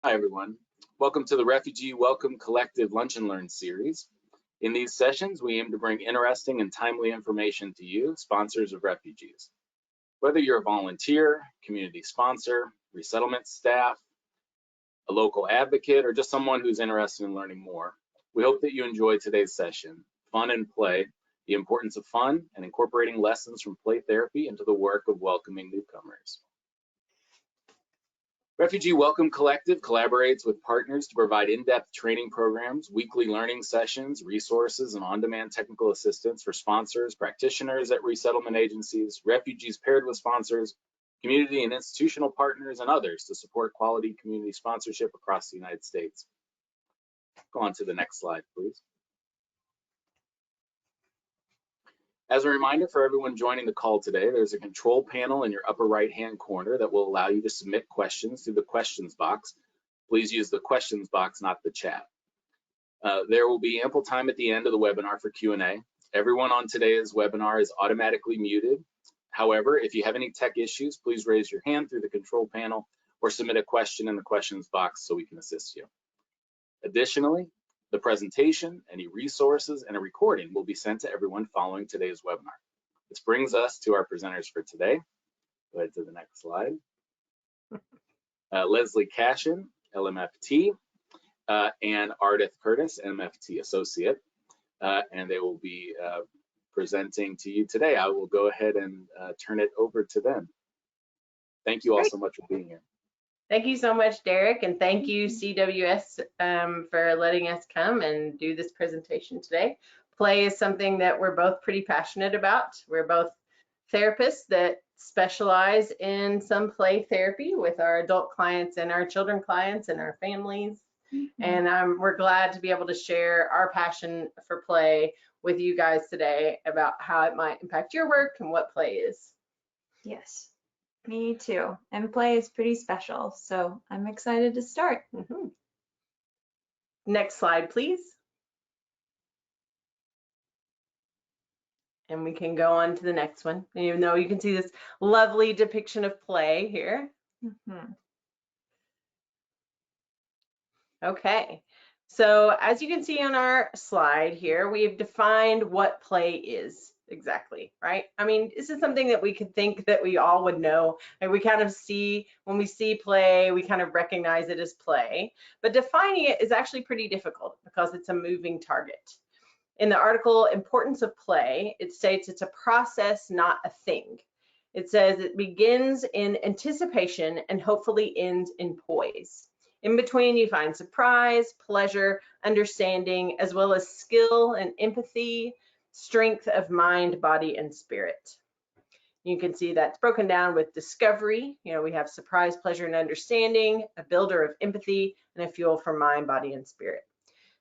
Hi, everyone. Welcome to the Refugee Welcome Collective Lunch and Learn series. In these sessions, we aim to bring interesting and timely information to you, sponsors of refugees. Whether you're a volunteer, community sponsor, resettlement staff, a local advocate, or just someone who's interested in learning more, we hope that you enjoy today's session, Fun and Play, the importance of fun and incorporating lessons from play therapy into the work of welcoming newcomers. Refugee Welcome Collective collaborates with partners to provide in-depth training programs, weekly learning sessions, resources, and on-demand technical assistance for sponsors, practitioners at resettlement agencies, refugees paired with sponsors, community and institutional partners, and others to support quality community sponsorship across the United States. Go on to the next slide, please. As a reminder for everyone joining the call today, there's a control panel in your upper right-hand corner that will allow you to submit questions through the questions box. Please use the questions box, not the chat. There will be ample time at the end of the webinar for Q&A. Everyone on today's webinar is automatically muted. However, if you have any tech issues, please raise your hand through the control panel or submit a question in the questions box so we can assist you. Additionally, the presentation, any resources, and a recording will be sent to everyone following today's webinar. This brings us to our presenters for today. Go ahead to the next slide. Leslie Cashin, LMFT, and Ardith Curtis, MFT Associate, and they will be presenting to you today. I will go ahead and turn it over to them. Thank you all so much for being here. Thank you so much, Derek, and thank you, CWS, for letting us come and do this presentation today. Play is something that we're both pretty passionate about. We're both therapists that specialize in some play therapy with our adult clients and our children clients and our families. And we're glad to be able to share our passion for play with you guys today about how it might impact your work and what play is. Yes. Me too. And play is pretty special, so I'm excited to start. Next slide, please. And we can go on to the next one. And even though you can see this lovely depiction of play here. Okay, so as you can see on our slide here, we've defined what play is. Exactly, right? I mean, this is something that we could think that we all would know. And we kind of see, when we see play, we kind of recognize it as play. But defining it is actually pretty difficult because it's a moving target. In the article, Importance of Play, it states it's a process, not a thing. It says it begins in anticipation and hopefully ends in poise. In between, you find surprise, pleasure, understanding, as well as skill and empathy, strength of mind, body, and spirit. You can see that's broken down with discovery. You know, we have surprise, pleasure, and understanding, a builder of empathy, and a fuel for mind, body, and spirit.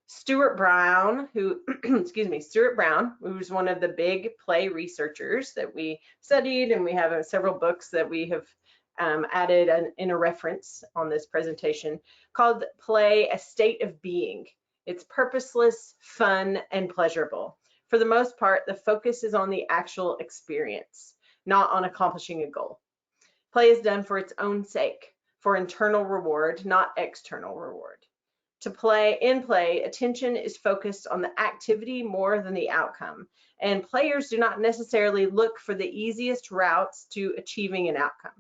Stuart Brown, who, Stuart Brown, who's one of the big play researchers that we studied, and we have several books that we have added in a reference on this presentation, called play a state of being. It's purposeless, fun, and pleasurable. For the most part, the focus is on the actual experience, not on accomplishing a goal. Play is done for its own sake, for internal reward, not external reward. In play, attention is focused on the activity more than the outcome, and players do not necessarily look for the easiest routes to achieving an outcome.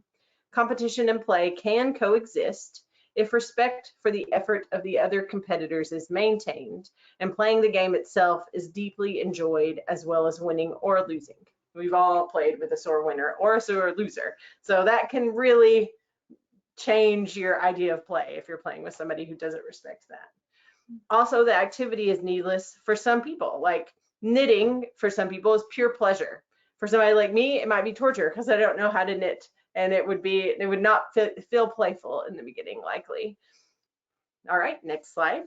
Competition and play can coexist if respect for the effort of the other competitors is maintained and playing the game itself is deeply enjoyed as well as winning or losing. We've all played with a sore winner or a sore loser. So that can really change your idea of play if you're playing with somebody who doesn't respect that. Also, the activity is needless for some people. Like knitting for some people is pure pleasure. For somebody like me, it might be torture because I don't know how to knit. And it would not feel playful in the beginning, likely. All right, next slide.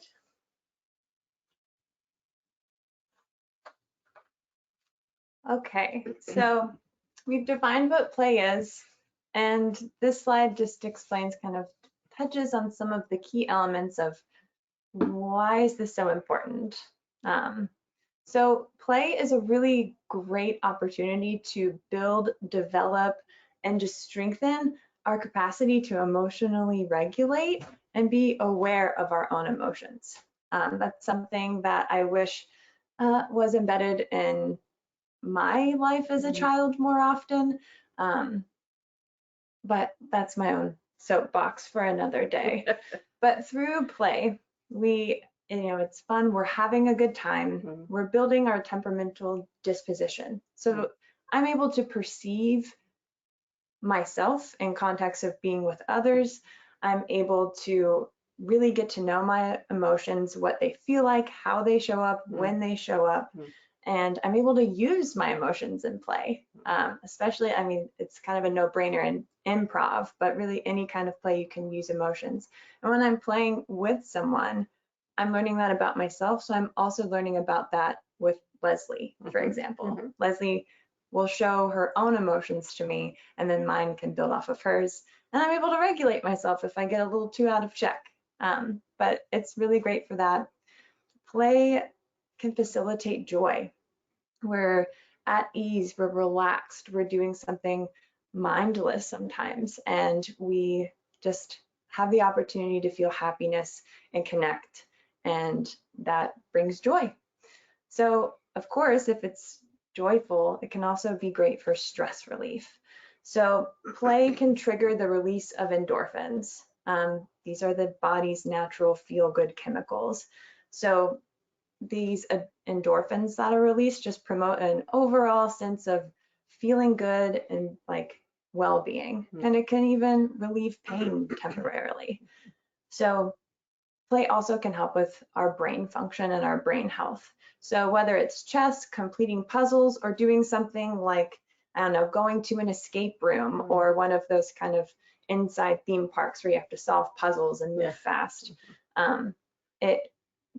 Okay, so we've defined what play is, and this slide just explains, kind of touches on some of the key elements of why is this so important. So play is a really great opportunity to build, develop, and just strengthen our capacity to emotionally regulate and be aware of our own emotions. That's something that I wish was embedded in my life as a child more often. But that's my own soapbox for another day. But through play, it's fun. We're having a good time. We're building our temperamental disposition. So I'm able to perceive myself in context of being with others. I'm able to really get to know my emotions, what they feel like, how they show up, when they show up. And I'm able to use my emotions in play, especially, I mean, it's kind of a no-brainer in improv, but really any kind of play you can use emotions. And when I'm playing with someone, I'm learning that about myself. So I'm also learning about that with Leslie, for example. Leslie will show her own emotions to me, and then mine can build off of hers. And I'm able to regulate myself if I get a little too out of check. But it's really great for that. Play can facilitate joy. We're at ease, we're relaxed, we're doing something mindless sometimes, and we just have the opportunity to feel happiness and connect, and that brings joy. So, of course, if it's joyful, it can also be great for stress relief. So play can trigger the release of endorphins. These are the body's natural feel-good chemicals. So these endorphins that are released just promote an overall sense of feeling good and like well-being, and it can even relieve pain temporarily. So play also can help with our brain function and our brain health. So whether it's chess, completing puzzles, or doing something like, I don't know, going to an escape room or one of those kind of inside theme parks where you have to solve puzzles and move fast, it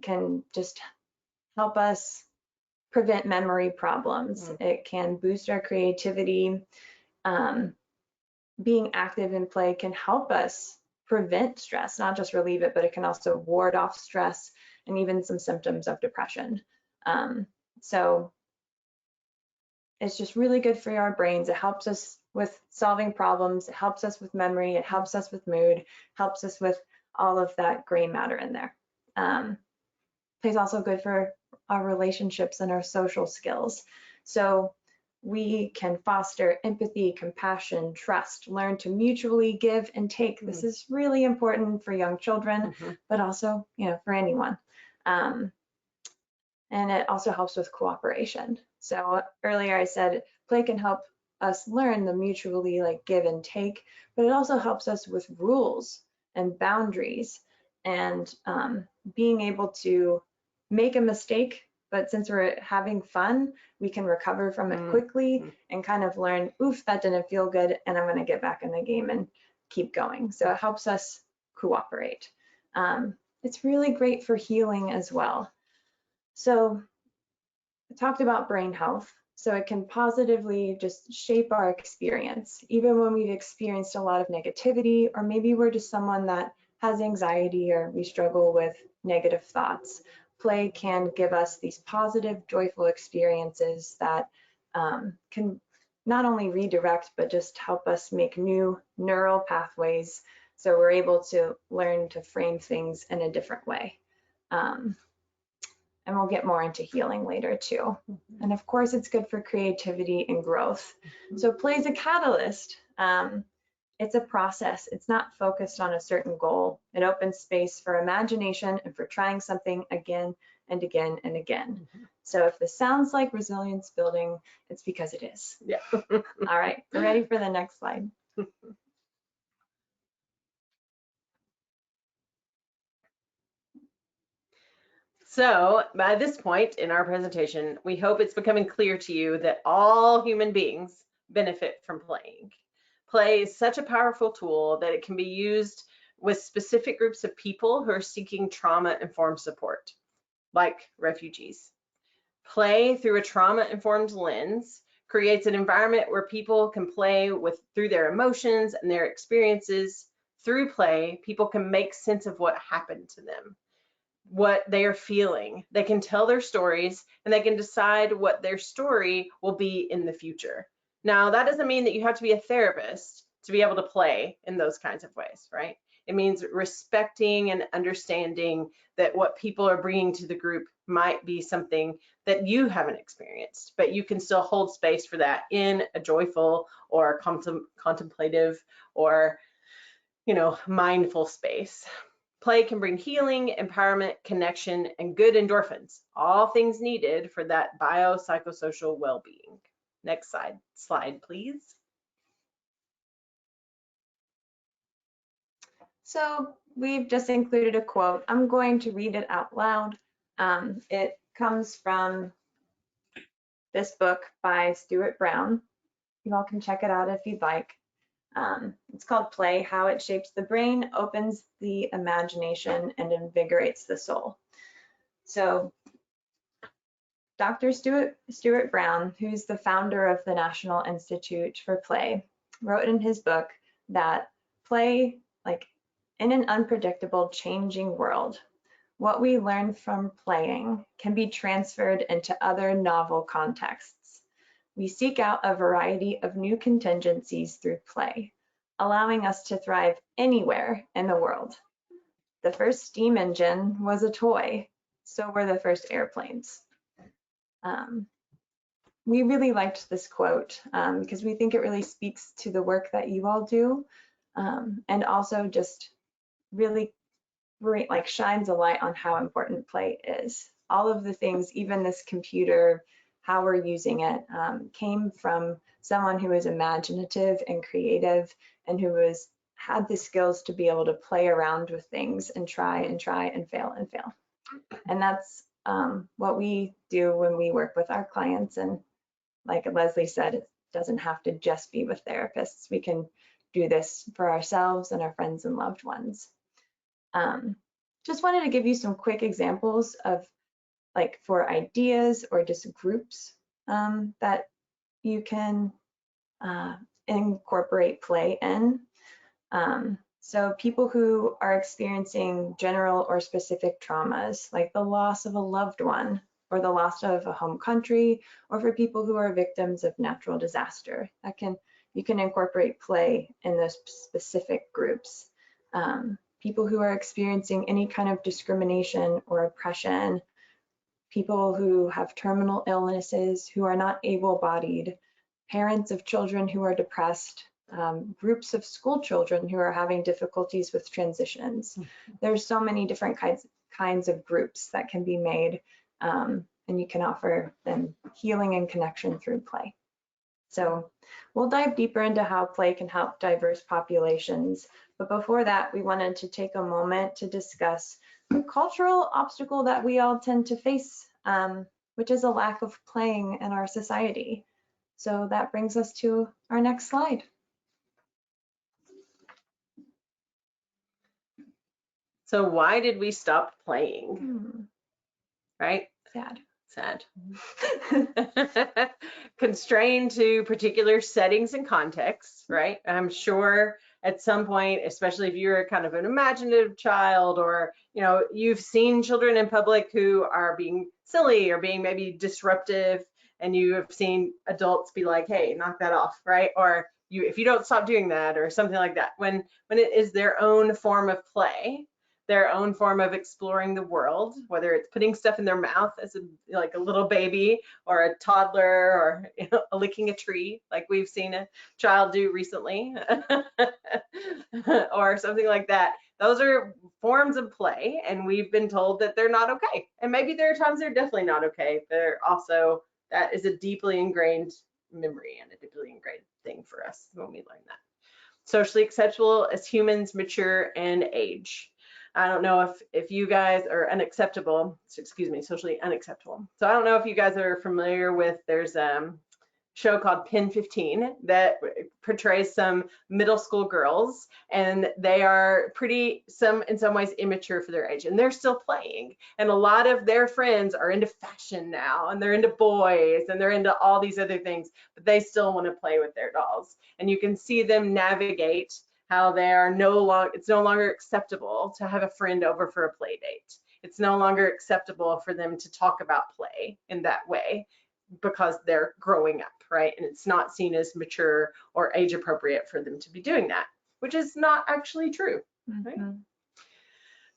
can just help us prevent memory problems. It can boost our creativity. Being active in play can help us prevent stress, not just relieve it, but it can also ward off stress and even some symptoms of depression. So it's just really good for our brains. It helps us with solving problems. It helps us with memory. It helps us with mood, helps us with all of that gray matter in there. Play's also good for our relationships and our social skills. So we can foster empathy, compassion, trust, learn to mutually give and take. This is really important for young children, but also, for anyone. And it also helps with cooperation. So earlier I said play can help us learn the mutually give and take, but it also helps us with rules and boundaries and being able to make a mistake, but since we're having fun, we can recover from it quickly and kind of learn, oof, that didn't feel good, and I'm going to get back in the game and keep going. So it helps us cooperate. It's really great for healing as well. So I talked about brain health. So it can positively just shape our experience, even when we've experienced a lot of negativity, or maybe we're just someone that has anxiety or we struggle with negative thoughts. Play can give us these positive, joyful experiences that can not only redirect, but just help us make new neural pathways. So we're able to learn to frame things in a different way. And we'll get more into healing later too. And of course, it's good for creativity and growth. So play is a catalyst. It's a process. It's not focused on a certain goal. It opens space for imagination and for trying something again and again and again. So if this sounds like resilience building, it's because it is. Yeah. All right, we're ready for the next slide. So by this point in our presentation, we hope it's becoming clear to you that all human beings benefit from playing. Play is such a powerful tool that it can be used with specific groups of people who are seeking trauma-informed support, like refugees. Play through a trauma-informed lens creates an environment where people can play through their emotions and their experiences. Through play, people can make sense of what happened to them, what they are feeling. They can tell their stories, and they can decide what their story will be in the future. Now, that doesn't mean that you have to be a therapist to be able to play in those kinds of ways, right? It means respecting and understanding that what people are bringing to the group might be something that you haven't experienced, but you can still hold space for that in a joyful or contemplative or, mindful space. Play can bring healing, empowerment, connection, and good endorphins, all things needed for that biopsychosocial well-being. Next slide, please. So we've just included a quote. I'm going to read it out loud. It comes from this book by Stuart Brown. You all can check it out if you'd like. It's called Play, How It Shapes the Brain, Opens the Imagination, and Invigorates the Soul. So Dr. Stuart Brown, who's the founder of the National Institute for Play, wrote in his book that play, like in an unpredictable, changing world, what we learn from playing can be transferred into other novel contexts. We seek out a variety of new contingencies through play, allowing us to thrive anywhere in the world. The first steam engine was a toy, so were the first airplanes. We really liked this quote because we think it really speaks to the work that you all do, and also just really shines a light on how important play is. All of the things, even this computer, how we're using it, came from someone who was imaginative and creative and who had the skills to be able to play around with things and try and fail and fail. And that's what we do when we work with our clients. And like Leslie said, it doesn't have to just be with therapists. We can do this for ourselves and our friends and loved ones. Just wanted to give you some quick examples of for ideas or just groups that you can incorporate play in. So people who are experiencing general or specific traumas, like the loss of a loved one or the loss of a home country, or for people who are victims of natural disaster, you can incorporate play in those specific groups. People who are experiencing any kind of discrimination or oppression, people who have terminal illnesses, who are not able-bodied, parents of children who are depressed, groups of school children who are having difficulties with transitions. There's so many different kinds of groups that can be made, and you can offer them healing and connection through play. So we'll dive deeper into how play can help diverse populations. But before that, we wanted to take a moment to discuss the cultural obstacle that we all tend to face, which is a lack of playing in our society. So that brings us to our next slide. So why did we stop playing? Right? Sad. Constrained to particular settings and contexts, right? I'm sure at some point, especially if you're kind of an imaginative child, or you've seen children in public who are being silly or being maybe disruptive, and you have seen adults be like, hey, knock that off, right? Or if you don't stop doing that, or something like that. When it is their own form of play, their own form of exploring the world, whether it's putting stuff in their mouth as a little baby, or a toddler, or licking a tree, like we've seen a child do recently, or something like that. Those are forms of play, and we've been told that they're not okay. And maybe there are times they're definitely not okay. They're also, that is a deeply ingrained memory and a deeply ingrained thing for us when we learn that. Socially acceptable as humans mature and age. I don't know if you guys are socially unacceptable. So I don't know if you guys are familiar with, there's a show called Pin 15 that portrays some middle school girls, and they are in some ways immature for their age, and they're still playing. And a lot of their friends are into fashion now, and they're into boys, and they're into all these other things, but they still want to play with their dolls. And you can see them navigate how it's no longer acceptable to have a friend over for a play date. It's no longer acceptable for them to talk about play in that way because they're growing up, right? And it's not seen as mature or age appropriate for them to be doing that, which is not actually true. Right? Mhm.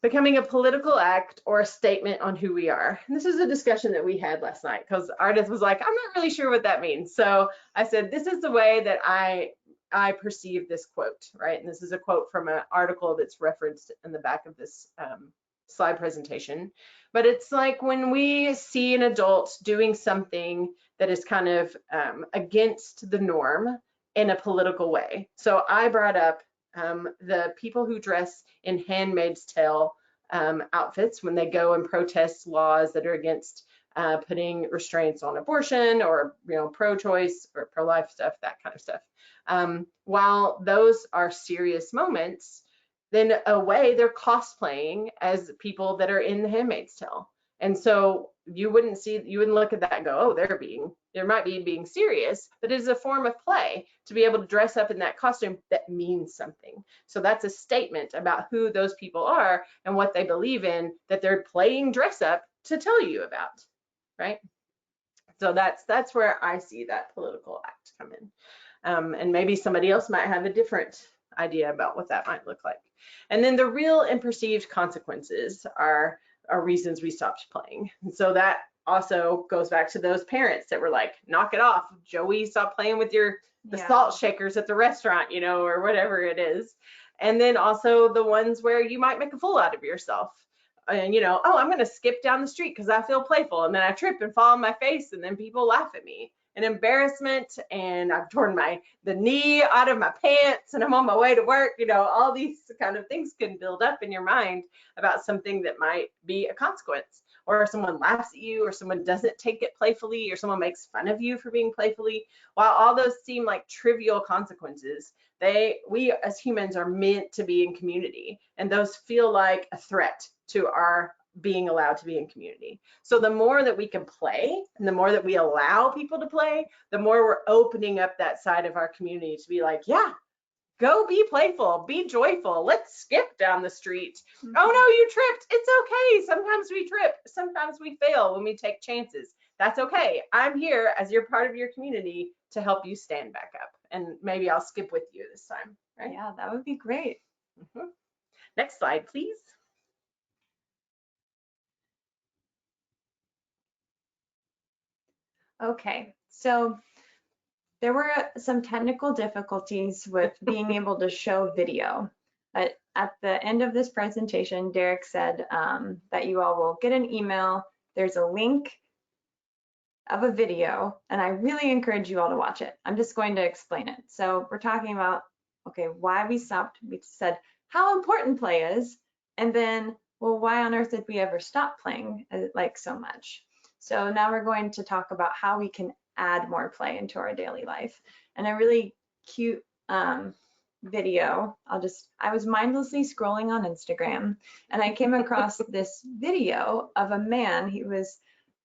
Becoming a political act or a statement on who we are. And this is a discussion that we had last night because Ardith was like, I'm not really sure what that means. So I said, this is the way that I perceive this quote, right? And this is a quote from an article that's referenced in the back of this slide presentation. But it's like when we see an adult doing something that is kind of against the norm in a political way. So I brought up the people who dress in Handmaid's Tale outfits when they go and protest laws that are against putting restraints on abortion or pro-choice or pro-life stuff, that kind of stuff. While those are serious moments, then a way they're cosplaying as people that are in the Handmaid's Tale. And so you wouldn't look at that and go, oh, there might be being serious, but it is a form of play to be able to dress up in that costume that means something. So that's a statement about who those people are and what they believe in that they're playing dress up to tell you about, right? So that's where I see that political act come in. And maybe somebody else might have a different idea about what that might look like. And then the real and perceived consequences are reasons we stopped playing. And so that also goes back to those parents that were like, knock it off, Joey, stop playing with the salt shakers at the restaurant, or whatever it is. And then also the ones where you might make a fool out of yourself. And oh, I'm going to skip down the street because I feel playful, and then I trip and fall on my face, and then people laugh at me. And embarrassment, and I've torn the knee out of my pants, and I'm on my way to work. All these kind of things can build up in your mind about something that might be a consequence, or someone laughs at you, or someone doesn't take it playfully, or someone makes fun of you for being playfully. While all those seem like trivial consequences, we as humans are meant to be in community, and those feel like a threat to our being allowed to be in community. So the more that we can play and the more that we allow people to play, the more we're opening up that side of our community to be like, yeah, go be playful, be joyful. Let's skip down the street. Oh no, you tripped. It's okay. Sometimes we trip. Sometimes we fail when we take chances. That's okay. I'm here as you're part of your community to help you stand back up. And maybe I'll skip with you this time, right? Yeah, that would be great. Next slide, please. Okay, so there were some technical difficulties with being able to show video. But at the end of this presentation, Derek said that you all will get an email. There's a link of a video, and I really encourage you all to watch it. I'm just going to explain it. So we're talking about, okay, why we stopped. We said how important play is, and then, well, why on earth did we ever stop playing like so much? So now we're going to talk about how we can add more play into our daily life. And a really cute video, I was mindlessly scrolling on Instagram, and I came across this video of a man. He was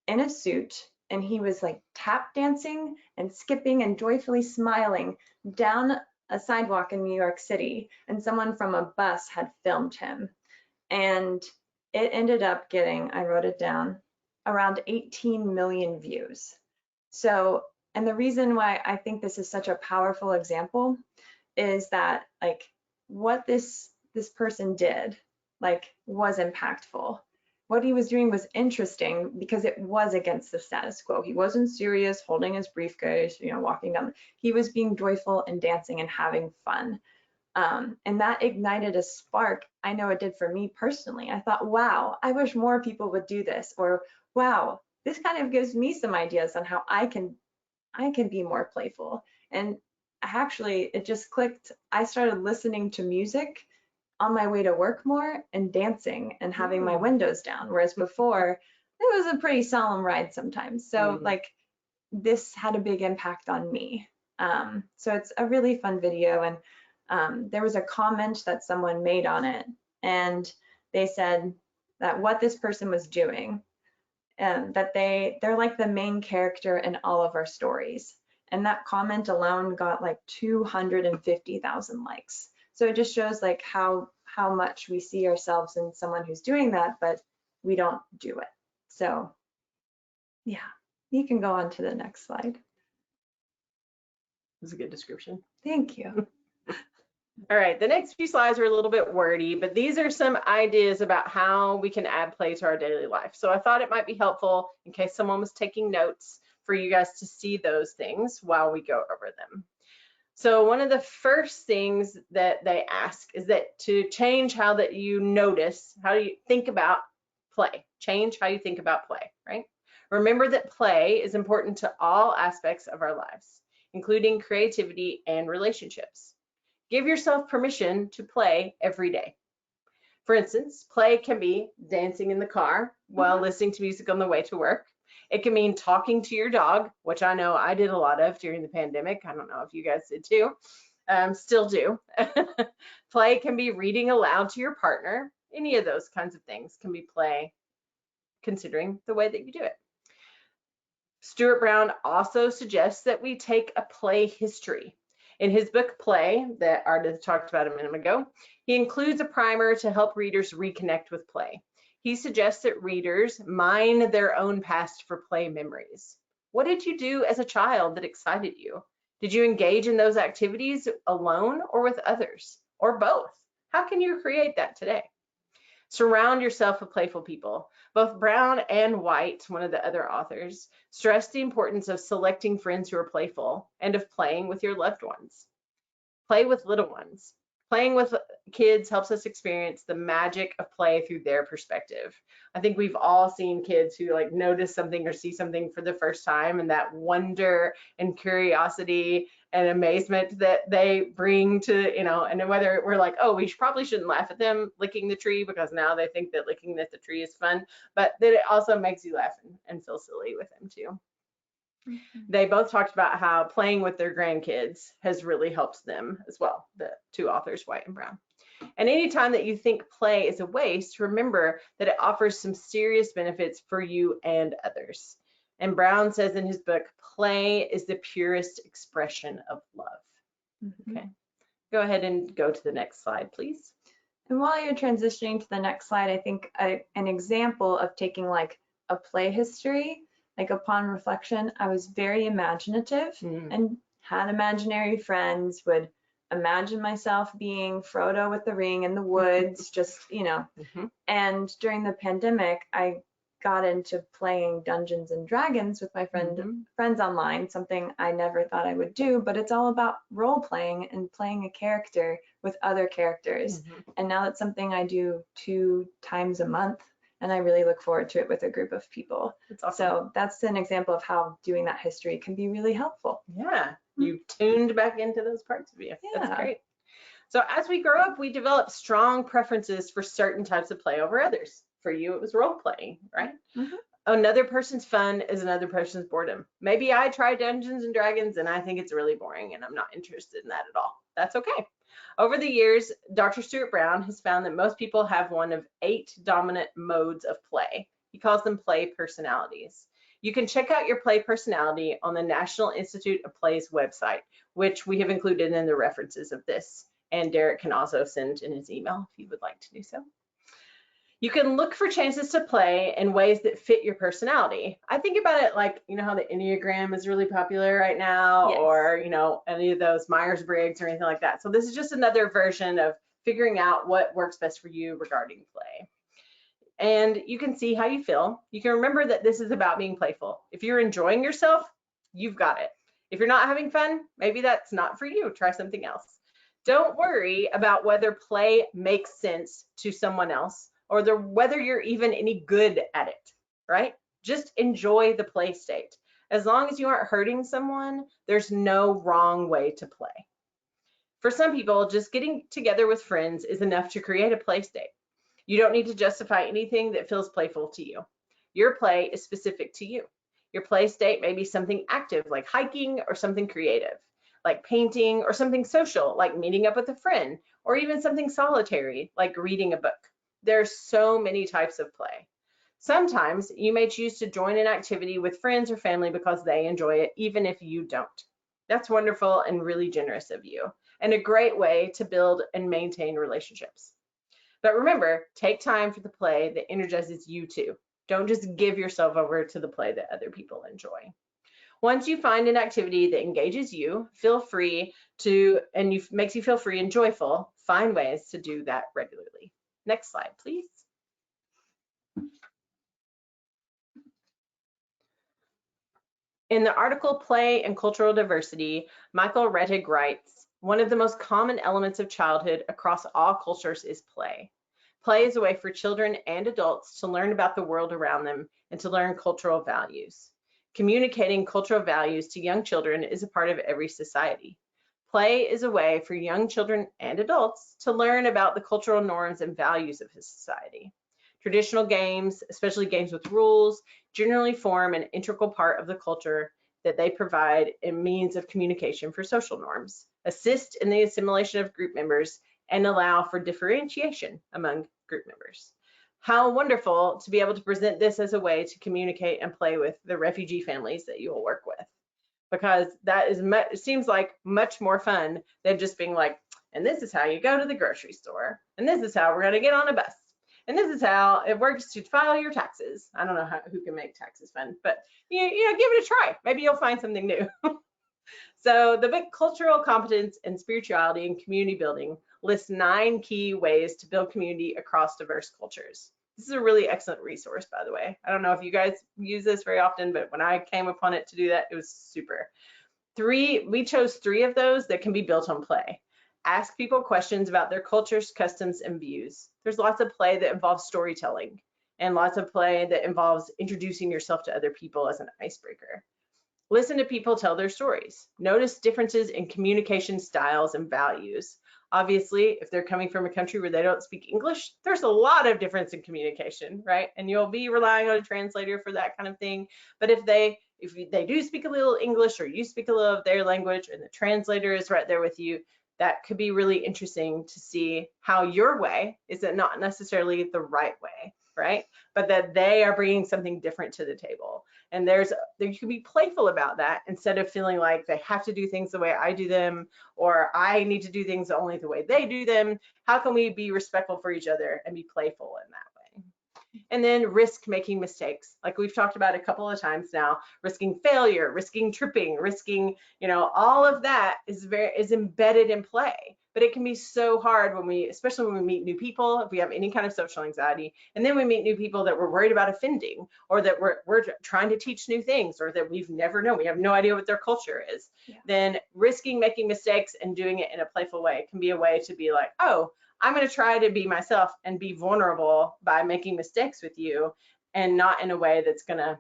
in a suit, and he was like tap dancing and skipping and joyfully smiling down a sidewalk in New York City, and someone from a bus had filmed him. And it ended up getting, I wrote it down, around 18 million views. So, and the reason why I think this is such a powerful example is that like what this person did was impactful. What he was doing was interesting because it was against the status quo. He wasn't serious, holding his briefcase, walking down. He was being joyful and dancing and having fun. And that ignited a spark. I know it did for me personally. I thought, wow, I wish more people would do this. Or, wow, this kind of gives me some ideas on how I can be more playful. And actually, it just clicked. I started listening to music on my way to work more and dancing and having my windows down. Whereas before, it was a pretty solemn ride sometimes. So like this had a big impact on me. So it's a really fun video. And there was a comment that someone made on it. And they said that what this person was doing, that they're like the main character in all of our stories. And that comment alone got like 250,000 likes. So it just shows like how much we see ourselves in someone who's doing that, but we don't do it. So yeah, you can go on to the next slide. That's a good description. Thank you. All right, the next few slides are a little bit wordy, but these are some ideas about how we can add play to our daily life. So I thought it might be helpful in case someone was taking notes for you guys to see those things while we go over them. So one of the first things that they ask is that to change how that you notice, how you think about play, change how you think about play, right? Remember that play is important to all aspects of our lives, including creativity and relationships. Give yourself permission to play every day. For instance, play can be dancing in the car while listening to music on the way to work. It can mean talking to your dog, which I know I did a lot of during the pandemic. I don't know if you guys did too. Still do. Play can be reading aloud to your partner. Any of those kinds of things can be play, considering the way that you do it. Stuart Brown also suggests that we take a play history. In his book, Play, that Ardith talked about a minute ago, he includes a primer to help readers reconnect with play. He suggests that readers mine their own past for play memories. What did you do as a child that excited you? Did you engage in those activities alone or with others, or both? How can you create that today? Surround yourself with playful people. Both Brown and White, one of the other authors, stress the importance of selecting friends who are playful and of playing with your loved ones. Play with little ones. Playing with kids helps us experience the magic of play through their perspective. I think we've all seen kids who like notice something or see something for the first time, and that wonder and curiosity and amazement that they bring to, and whether we're like, oh, we probably shouldn't laugh at them licking the tree because now they think that licking at the tree is fun, but that it also makes you laugh and feel silly with them too. They both talked about how playing with their grandkids has really helped them as well, the two authors, White and Brown. And anytime that you think play is a waste, remember that it offers some serious benefits for you and others. And Brown says in his book, play is the purest expression of love. Okay, go ahead and go to the next slide, please. And while you're transitioning to the next slide, I think an example of taking like a play history, like upon reflection, I was very imaginative and had imaginary friends, would imagine myself being Frodo with the ring in the woods, just, and during the pandemic, I got into playing Dungeons and Dragons with my friends online, something I never thought I would do, but it's all about role playing and playing a character with other characters. And now it's something I do 2 times a month, and I really look forward to it with a group of people. That's awesome. So that's an example of how doing that history can be really helpful. Yeah, you tuned back into those parts of you. Yeah. That's great. So as we grow up, we develop strong preferences for certain types of play over others. For you, it was role playing, right? Another person's fun is another person's boredom. Maybe I try Dungeons and Dragons and I think it's really boring and I'm not interested in that at all. That's okay. Over the years, Dr. Stuart Brown has found that most people have one of 8 dominant modes of play. He calls them play personalities. You can check out your play personality on the National Institute of Play's website, which we have included in the references of this. And Derek can also send in his email if you would like to do so. You can look for chances to play in ways that fit your personality. I think about it like, how the Enneagram is really popular right now, or, any of those Myers-Briggs or anything like that. So this is just another version of figuring out what works best for you regarding play. And you can see how you feel. You can remember that this is about being playful. If you're enjoying yourself, you've got it. If you're not having fun, maybe that's not for you. Try something else. Don't worry about whether play makes sense to someone else or whether you're even any good at it, right? Just enjoy the play state. As long as you aren't hurting someone, there's no wrong way to play. For some people, just getting together with friends is enough to create a play state. You don't need to justify anything that feels playful to you. Your play is specific to you. Your play state may be something active like hiking, or something creative like painting, or something social like meeting up with a friend, or even something solitary like reading a book. There's so many types of play. Sometimes you may choose to join an activity with friends or family because they enjoy it, even if you don't. That's wonderful and really generous of you, and a great way to build and maintain relationships. But remember, take time for the play that energizes you too. Don't just give yourself over to the play that other people enjoy. Once you find an activity that engages you, feel free to, and makes you feel free and joyful, find ways to do that regularly. Next slide, please. In the article Play and Cultural Diversity, Michael Rettig writes, one of the most common elements of childhood across all cultures is play. Play is a way for children and adults to learn about the world around them and to learn cultural values. Communicating cultural values to young children is a part of every society. Play is a way for young children and adults to learn about the cultural norms and values of a society. Traditional games, especially games with rules, generally form an integral part of the culture that they provide a means of communication for social norms, assist in the assimilation of group members, and allow for differentiation among group members. How wonderful to be able to present this as a way to communicate and play with the refugee families that you will work with, because that is it seems like much more fun than just being like, and this is how you go to the grocery store, and this is how we're going to get on a bus, and this is how it works to file your taxes. I don't know who can make taxes fun, but you know, give it a try. Maybe you'll find something new. So the book Cultural Competence and Spirituality and Community Building lists 9 key ways to build community across diverse cultures. This is a really excellent resource, by the way. I don't know if you guys use this very often, but when I came upon it to do that, it was super. We chose 3 of those that can be built on play. Ask people questions about their cultures, customs, and views. There's lots of play that involves storytelling and lots of play that involves introducing yourself to other people as an icebreaker. Listen to people tell their stories. Notice differences in communication styles and values. Obviously, if they're coming from a country where they don't speak English, there's a lot of difference in communication, right? And you'll be relying on a translator for that kind of thing. But if they do speak a little English, or you speak a little of their language and the translator is right there with you, that could be really interesting to see how your way is not necessarily the right way, right? But that they are bringing something different to the table. And you can be playful about that instead of feeling like they have to do things the way I do them, or I need to do things only the way they do them. How can we be respectful for each other and be playful in that way? And then risk making mistakes. Like we've talked about a couple of times now, risking failure, risking tripping, risking, all of that is embedded in play. But it can be so hard especially when we meet new people, if we have any kind of social anxiety, and then we meet new people that we're worried about offending, or that we're trying to teach new things, or that we've never known, we have no idea what their culture is. Yeah. Then risking making mistakes and doing it in a playful way can be a way to be like, oh, I'm going to try to be myself and be vulnerable by making mistakes with you, and not in a way that's going to,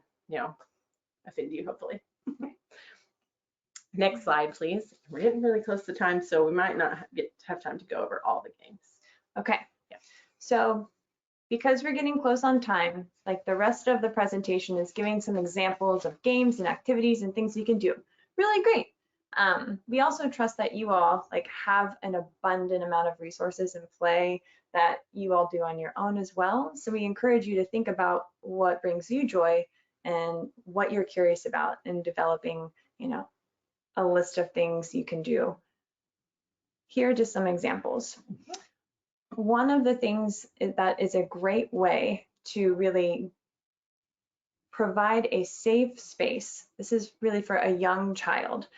offend you, hopefully. Next slide, please. We're getting really close to time, so we might not have time to go over all the games. Okay. Yeah. So because we're getting close on time, like the rest of the presentation is giving some examples of games and activities and things you can do. Really great. We also trust that you all have an abundant amount of resources and play that you all do on your own as well. So we encourage you to think about what brings you joy and what you're curious about in developing, a list of things you can do. Here are just some examples. One of the things that is a great way to really provide a safe space. This is really for a young child,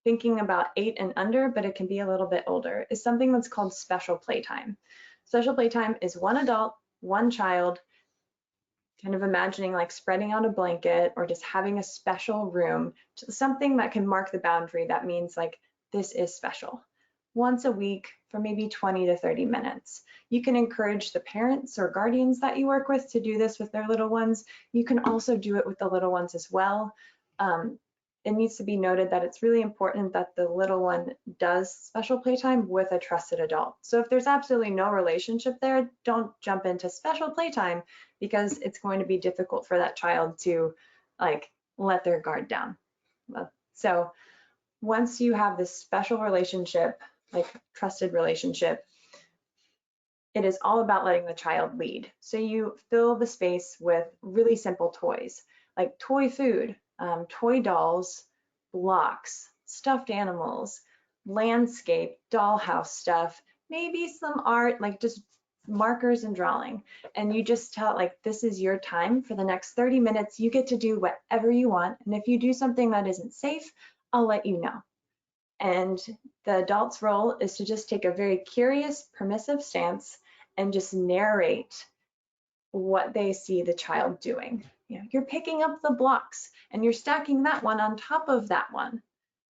thinking about 8 and under, but it can be a little bit older, is something that's called special playtime. Special playtime is one adult, one child, kind of imagining like spreading out a blanket or just having a special room, something that can mark the boundary that means like this is special. Once a week for maybe 20 to 30 minutes. You can encourage the parents or guardians that you work with to do this with their little ones. You can also do it with the little ones as well. It needs to be noted that it's really important that the little one does special playtime with a trusted adult. So if there's absolutely no relationship there, don't jump into special playtime, because it's going to be difficult for that child to let their guard down. So once you have this special relationship, trusted relationship, it is all about letting the child lead. So you fill the space with really simple toys, like toy food, toy dolls, blocks, stuffed animals, landscape, dollhouse stuff, maybe some art, like just markers and drawing. And you just tell it like, this is your time for the next 30 minutes. You get to do whatever you want. And if you do something that isn't safe, I'll let you know. And the adult's role is to just take a very curious, permissive stance and just narrate what they see the child doing. You know, you're picking up the blocks and you're stacking that one on top of that one.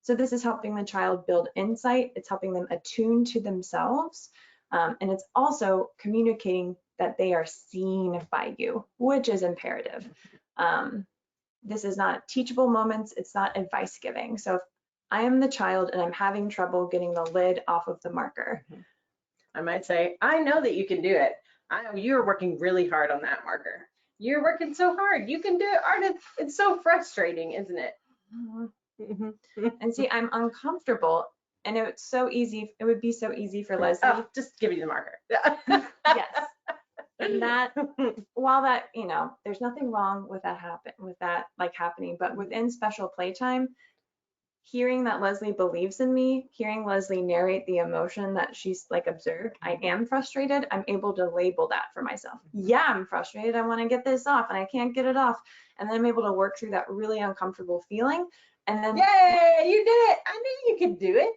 So this is helping the child build insight. It's helping them attune to themselves. And it's also communicating that they are seen by you, which is imperative. This is not teachable moments. It's not advice giving. So if I am the child and I'm having trouble getting the lid off of the marker, I might say, I know that you can do it. You're working really hard on that marker. You're working so hard. You can do it. Art, it's so frustrating, isn't it? and see, I'm uncomfortable, and it's so easy. It would be so easy for Leslie. Oh, just give you the marker. Yes. And that, while that, you know, there's nothing wrong with that happening, but within special playtime, hearing that Leslie believes in me, hearing Leslie narrate the emotion that she's like observed, I am frustrated, I'm able to label that for myself. Yeah, I'm frustrated, I want to get this off and I can't get it off. And then I'm able to work through that really uncomfortable feeling. And then, yay, you did it. I knew you could do it.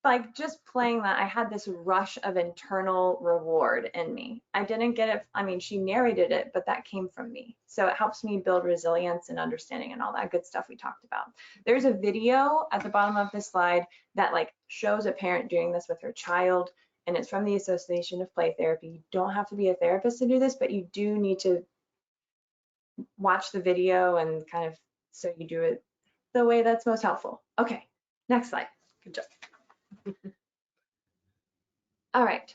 like just playing that, I had this rush of internal reward in me. I didn't get it. I mean, she narrated it, but that came from me. So it helps me build resilience and understanding and all that good stuff we talked about. There's a video at the bottom of this slide that like shows a parent doing this with her child, and it's from the Association of Play Therapy. You don't have to be a therapist to do this, but you do need to watch the video and kind of so you do it the way that's most helpful. Okay, next slide. Good job. All right.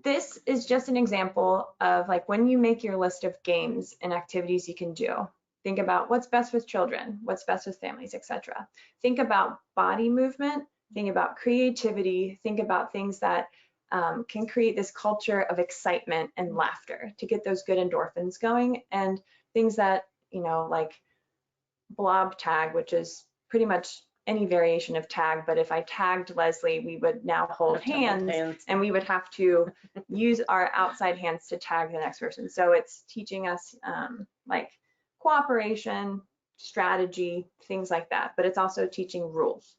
This is just an example of like when you make your list of games and activities you can do. Think about what's best with children, what's best with families, etc. Think about body movement, think about creativity, think about things that can create this culture of excitement and laughter to get those good endorphins going, and things that, you know, like blob tag, which is pretty much any variation of tag, but if I tagged Leslie, we would now hold hands and we would have to use our outside hands to tag the next person. So it's teaching us like cooperation, strategy, things like that, but it's also teaching rules.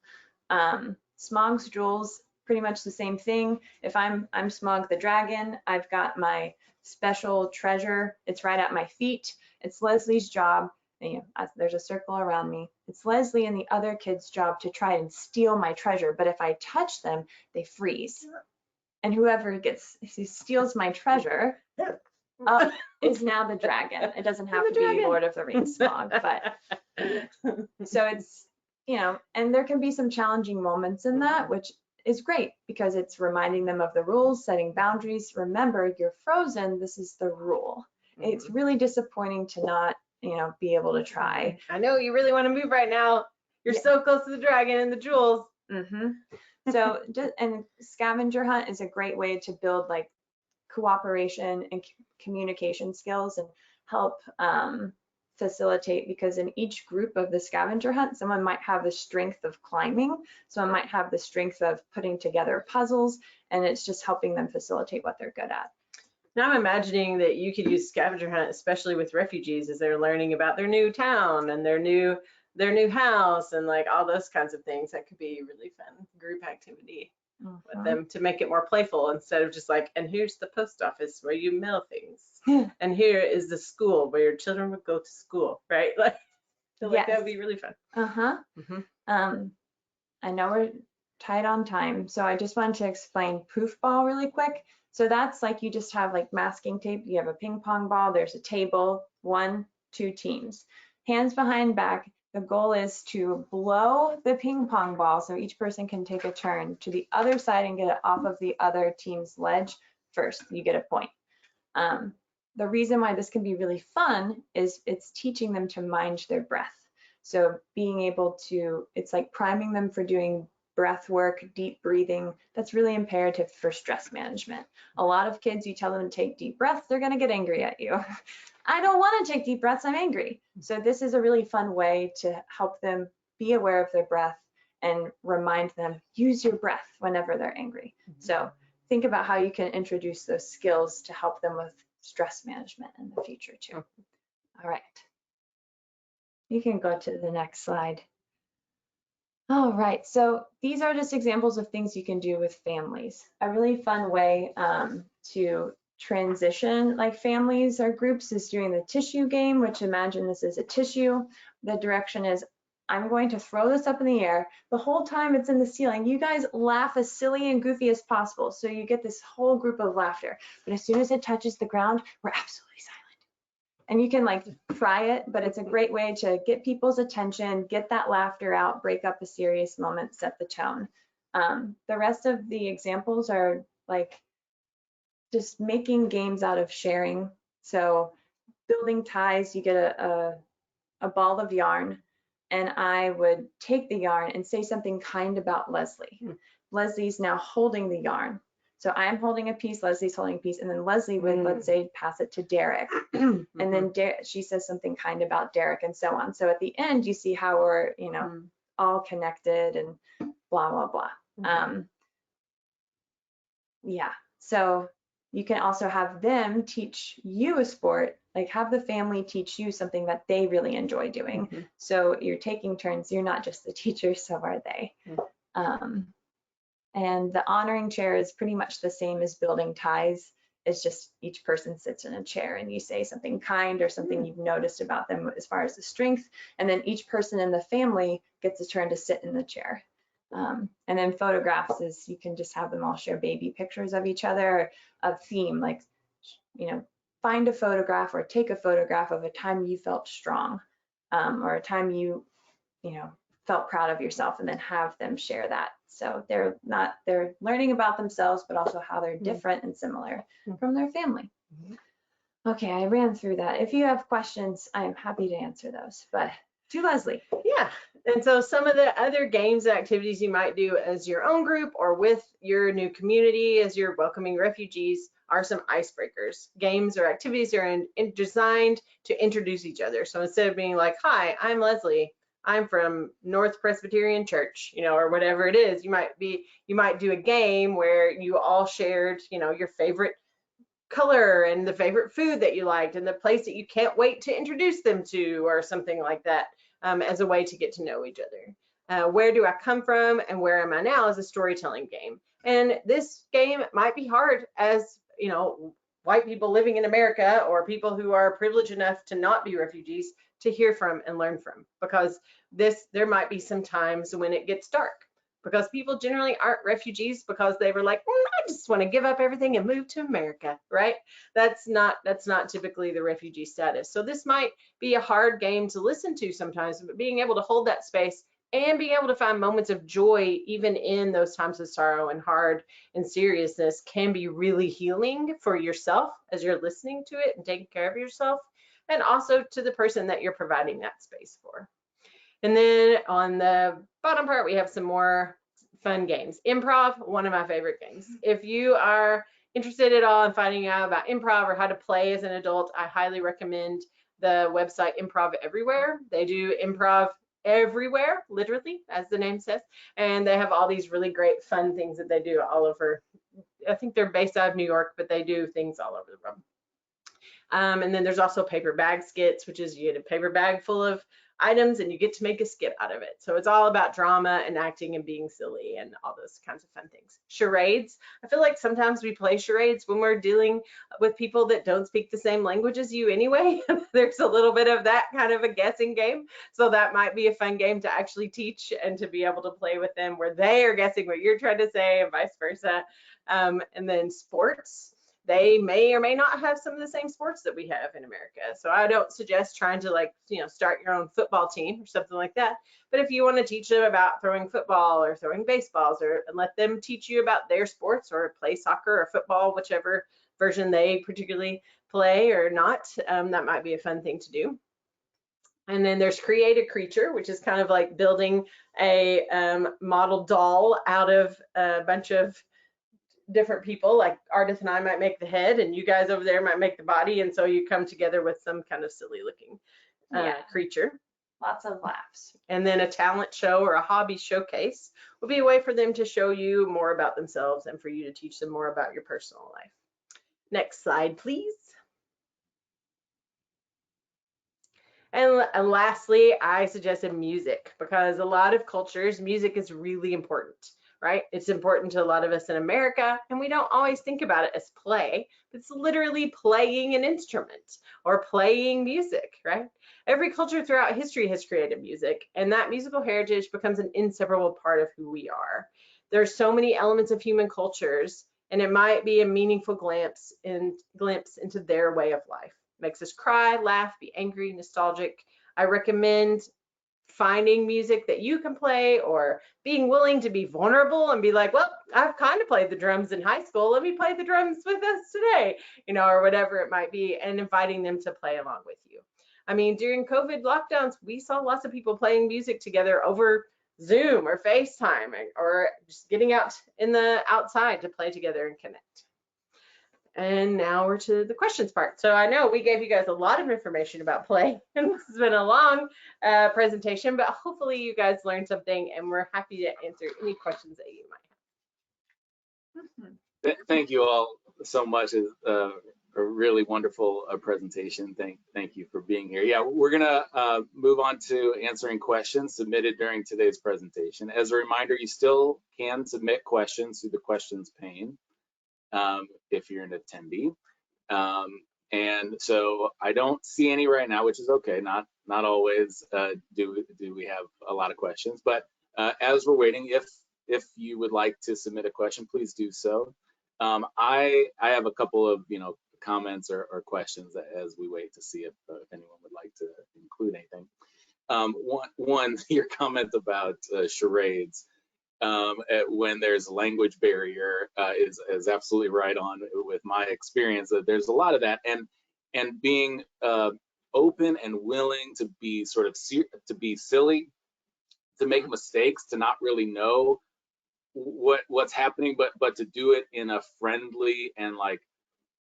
Smog's rules, pretty much the same thing. If I'm Smog the dragon, I've got my special treasure. It's right at my feet. It's Leslie's job. You know, there's a circle around me. It's Leslie and the other kids' job to try and steal my treasure, but if I touch them, they freeze. And whoever steals my treasure is now the dragon. It doesn't have to be Lord of the Rings Smog, but so it's, you know, and there can be some challenging moments in that, which is great because it's reminding them of the rules, setting boundaries. Remember, you're frozen. This is the rule. It's really disappointing to not, you know, be able to try. I know you really want to move right now. You're so close to the dragon and the jewels. So, and scavenger hunt is a great way to build like cooperation and communication skills and help facilitate, because in each group of the scavenger hunt, someone might have the strength of climbing, someone might have the strength of putting together puzzles, and it's just helping them facilitate what they're good at. Now I'm imagining that you could use scavenger hunt, especially with refugees, as they're learning about their new town and their new house and like all those kinds of things. That could be a really fun group activity with them to make it more playful, instead of just like, and here's the post office where you mail things, and here is the school where your children would go to school, right? Like, I feel like that would be really fun. I know we're tight on time, so I just wanted to explain poof ball really quick. So that's like you just have like masking tape. You have a ping pong ball, there's a table, 1, 2 teams. Hands behind back, the goal is to blow the ping pong ball so each person can take a turn to the other side and get it off of the other team's ledge first. You get a point. The reason why this can be really fun is it's teaching them to mind their breath. So being able to, it's like priming them for doing breath work, deep breathing. That's really imperative for stress management. A lot of kids, you tell them to take deep breaths, they're gonna get angry at you. I don't wanna take deep breaths, I'm angry. So this is a really fun way to help them be aware of their breath and remind them, use your breath whenever they're angry. So think about how you can introduce those skills to help them with stress management in the future too. All right. You can go to the next slide. All right, so these are just examples of things you can do with families. A really fun way to transition like families or groups is doing the tissue game, which imagine this is a tissue. The direction is, I'm going to throw this up in the air. The whole time it's in the ceiling, you guys laugh as silly and goofy as possible. So you get this whole group of laughter. But as soon as it touches the ground, we're absolutely silent. And you can like try it, but it's a great way to get people's attention, get that laughter out, break up a serious moment, set the tone. The rest of the examples are like just making games out of sharing. So building ties, you get a ball of yarn, and I would take the yarn and say something kind about Leslie. Leslie's now holding the yarn. So I'm holding a piece, Leslie's holding a piece, and then Leslie would, let's say, pass it to Derek. And then she says something kind about Derek and so on. So at the end, you see how we're, you know, all connected and blah, blah, blah. Yeah, so you can also have them teach you a sport, like have the family teach you something that they really enjoy doing. So you're taking turns, you're not just the teacher, so are they. And the honoring chair is pretty much the same as building ties. It's just each person sits in a chair and you say something kind or something you've noticed about them as far as the strength. And then each person in the family gets a turn to sit in the chair. And then photographs is you can just have them all share baby pictures of each other, a theme like, you know, find a photograph or take a photograph of a time you felt strong or a time you know, felt proud of yourself, and then have them share that. So they're learning about themselves, but also how they're different and similar from their family. Okay, I ran through that. If you have questions, I am happy to answer those, but to Leslie. Yeah, and so some of the other games and activities you might do as your own group or with your new community as you're welcoming refugees are some icebreakers. Games or activities that are designed to introduce each other. So instead of being like, hi, I'm Leslie, I'm from North Presbyterian Church, you know, or whatever it is, you might do a game where you all shared, you know, your favorite color and the favorite food that you liked and the place that you can't wait to introduce them to or something like that, as a way to get to know each other. Where do I come from and where am I now is a storytelling game. And this game might be hard as, you know, white people living in America or people who are privileged enough to not be refugees to hear from and learn from, because there might be some times when it gets dark, because people generally aren't refugees because they were like, I just want to give up everything and move to America, right? That's not typically the refugee status. So this might be a hard game to listen to sometimes, but being able to hold that space and being able to find moments of joy even in those times of sorrow and hard and seriousness can be really healing for yourself as you're listening to it and taking care of yourself, and also to the person that you're providing that space for. And then on the bottom part, we have some more fun games. Improv, one of my favorite games. If you are interested at all in finding out about improv or how to play as an adult, I highly recommend the website Improv Everywhere. They do improv everywhere, literally, as the name says. And they have all these really great fun things that they do all over. I think they're based out of New York, but they do things all over the world. And then there's also paper bag skits, which is you get a paper bag full of items and you get to make a skit out of it. So it's all about drama and acting and being silly and all those kinds of fun things. Charades. I feel like sometimes we play charades when we're dealing with people that don't speak the same language as you anyway. There's a little bit of that kind of a guessing game. So that might be a fun game to actually teach and to be able to play with them where they are guessing what you're trying to say and vice versa. And then sports. They may or may not have some of the same sports that we have in America. So I don't suggest trying to, like, you know, start your own football team or something like that. But if you want to teach them about throwing football or throwing baseballs, or let them teach you about their sports or play soccer or football, whichever version they particularly play or not, that might be a fun thing to do. And then there's create a creature, which is kind of like building a model doll out of a bunch of different people. Like Ardith and I might make the head and you guys over there might make the body, and so you come together with some kind of silly looking creature. Lots of laughs. And then a talent show or a hobby showcase will be a way for them to show you more about themselves and for you to teach them more about your personal life. Next slide, please. And lastly, I suggested music because a lot of cultures, music is really important, right? It's important to a lot of us in America, and we don't always think about it as play. It's literally playing an instrument or playing music, right? Every culture throughout history has created music, and that musical heritage becomes an inseparable part of who we are. There's so many elements of human cultures, and it might be a meaningful glimpse into their way of life. Makes us cry, laugh, be angry, nostalgic. I recommend finding music that you can play or being willing to be vulnerable and be like, well, I've kind of played the drums in high school. Let me play the drums with us today, or whatever it might be, and inviting them to play along with you. I mean, during COVID lockdowns, we saw lots of people playing music together over Zoom or FaceTime or just getting out in the outside to play together and connect. And now we're to the questions part. So I know we gave you guys a lot of information about play, and this has been a long presentation, but hopefully you guys learned something, and we're happy to answer any questions that you might have. Thank you all so much. It's a really wonderful presentation. Thank you for being here. Yeah, we're gonna move on to answering questions submitted during today's presentation. As a reminder, you still can submit questions through the questions pane. If you're an attendee. And so I don't see any right now, which is okay. Not always do we have a lot of questions, but as we're waiting, if you would like to submit a question, please do so. I have a couple of comments or questions as we wait to see if anyone would like to include anything. One, your comment about charades. When there's a language barrier is absolutely right on with my experience. That there's a lot of that, and being open and willing to be to be silly, to make mistakes, to not really know what's happening, but to do it in a friendly and like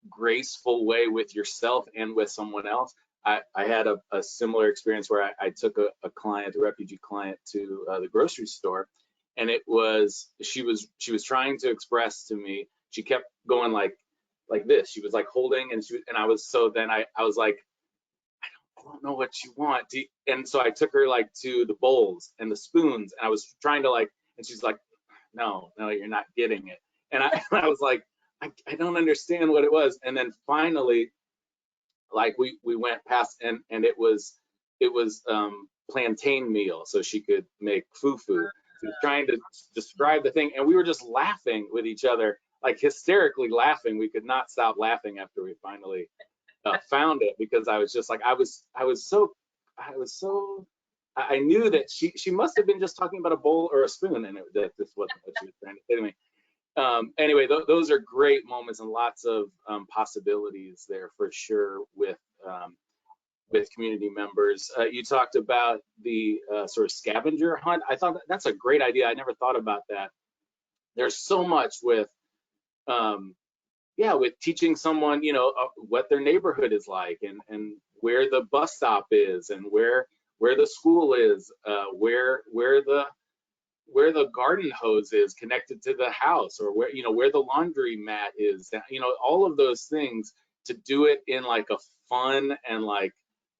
graceful way with yourself and with someone else. I had a similar experience where I took a client, a refugee client, to the grocery store. And it was, she was trying to express to me, she kept going like this. She was like holding, and I was like, I don't know what you want. And so I took her like to the bowls and the spoons, and I was trying to and she's like, no, you're not getting it. And I was like, I don't understand what it was. And then finally, like we went past, and it was plantain meal, so she could make fufu. She was trying to describe the thing, and we were just laughing with each other, like hysterically laughing. We could not stop laughing after we finally found it, because I was just like, I knew that she must have been just talking about a bowl or a spoon, and that this wasn't what she was trying to say to me. Anyway, those are great moments, and lots of possibilities there for sure with community members. You talked about the sort of scavenger hunt. I thought that's a great idea. I never thought about that. There's so much with teaching someone, what their neighborhood is like, and where the bus stop is, and where the school is, where the garden hose is connected to the house, or where the laundry mat is, all of those things, to do it in like a fun and like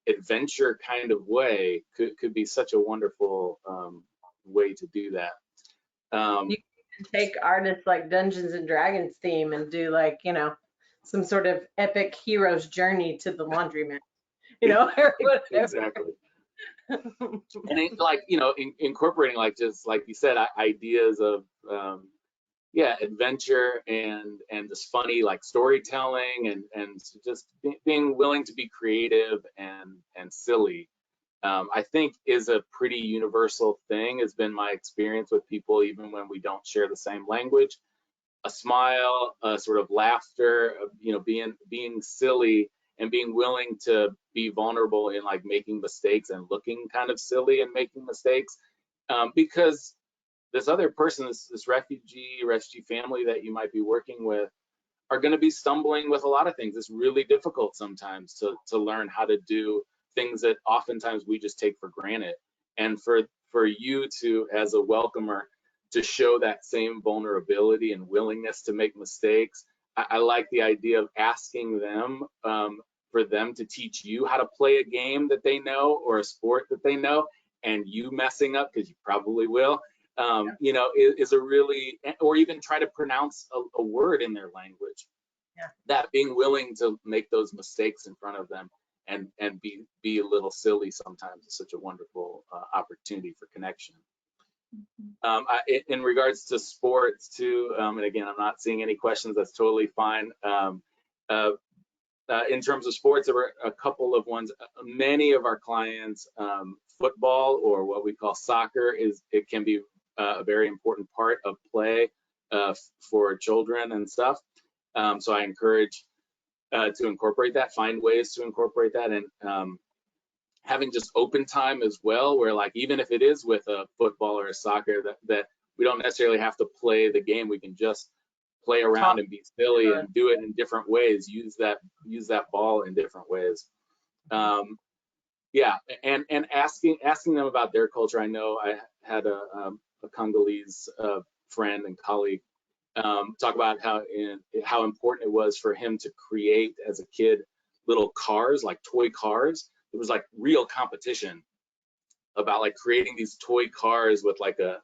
adventure kind of way could be such a wonderful way to do that. You can take artists like Dungeons and Dragons theme and do like, some sort of epic hero's journey to the laundromat, or whatever. Exactly. And incorporating, like, just like you said, ideas of adventure and just funny, like, storytelling, and just being willing to be creative and silly, I think is a pretty universal thing. Has been my experience with people, even when we don't share the same language. A smile, a sort of laughter, being silly, and being willing to be vulnerable in like making mistakes and looking kind of silly and making mistakes, because this other person, this refugee family that you might be working with, are going to be stumbling with a lot of things. It's really difficult sometimes to learn how to do things that oftentimes we just take for granted. And for you to, as a welcomer, to show that same vulnerability and willingness to make mistakes. I like the idea of asking them for them to teach you how to play a game that they know or a sport that they know, and you messing up, because you probably will, you know, is a really, or even try to pronounce a word in their language. Yeah. That being willing to make those mistakes in front of them and be a little silly sometimes is such a wonderful opportunity for connection. In regards to sports too, and again, I'm not seeing any questions, that's totally fine. In terms of sports, there were a couple of ones. Many of our clients, football, or what we call soccer, it can be a very important part of play for children and stuff. So I encourage to incorporate that, find ways to incorporate that, and having just open time as well, where like even if it is with a football or a soccer, that we don't necessarily have to play the game, we can just play around and be silly and do it in different ways, use that ball in different ways. Yeah, and asking them about their culture. I know I had a Congolese friend and colleague talk about how important it was for him to create as a kid little cars, like toy cars. It was like real competition about like creating these toy cars with like a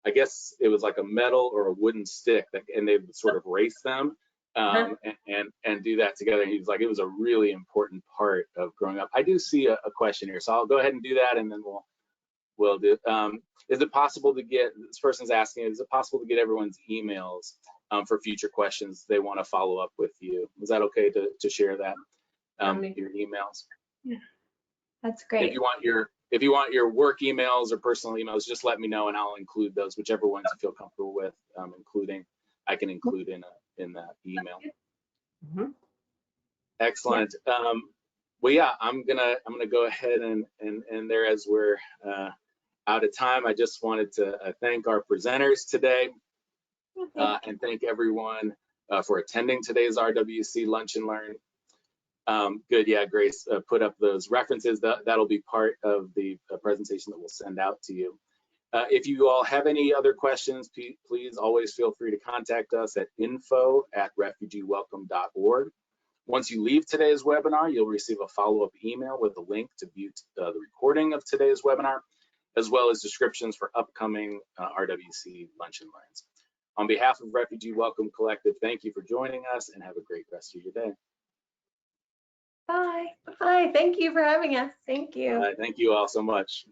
I guess it was like a metal or a wooden stick, and they would sort of race them and do that together. He was like, it was a really important part of growing up. I do see a question here, so I'll go ahead and do that, and then we'll do. Is it possible to get, this person's asking, is it possible to get everyone's emails for future questions they want to follow up with you? Is that okay to share that, your emails? Yeah, that's great. If you want your work emails or personal emails, just let me know and I'll include those, whichever ones you feel comfortable with including. I can include in that email. Mm-hmm. Excellent. Well, yeah, I'm gonna go ahead and there, as we're out of time, I just wanted to thank our presenters today and thank everyone for attending today's RWC Lunch and Learn. Good, yeah, Grace put up those references. That'll be part of the presentation that we'll send out to you. If you all have any other questions, please always feel free to contact us at info@refugeewelcome.org. Once you leave today's webinar, you'll receive a follow-up email with a link to view the recording of today's webinar, as well as descriptions for upcoming RWC Lunch and Learns. On behalf of Refugee Welcome Collective, thank you for joining us and have a great rest of your day. Bye. Bye. Thank you for having us. Thank you. Thank you all so much.